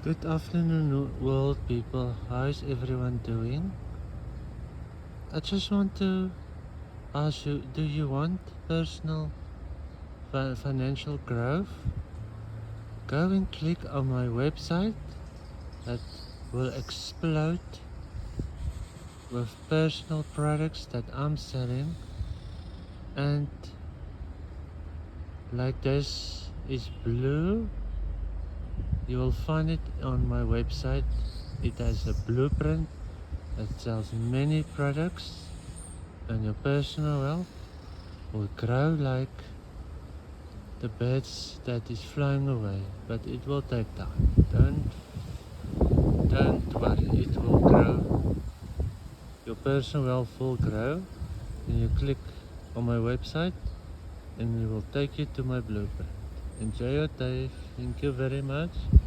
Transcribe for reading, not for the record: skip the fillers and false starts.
Good afternoon, world people. How is everyone doing? I just want to ask you, do you want personal financial growth? Go and click on my website that will explode with personal products that I'm selling, and like this is blue. You will find it on my website. It has a blueprint that sells many products, and your personal wealth will grow like the birds that is flying away. But it will take time. Don't worry, it will grow. Your personal wealth will grow when you click on my website, and it will take you to my blueprint. Enjoy your day. Thank you very much.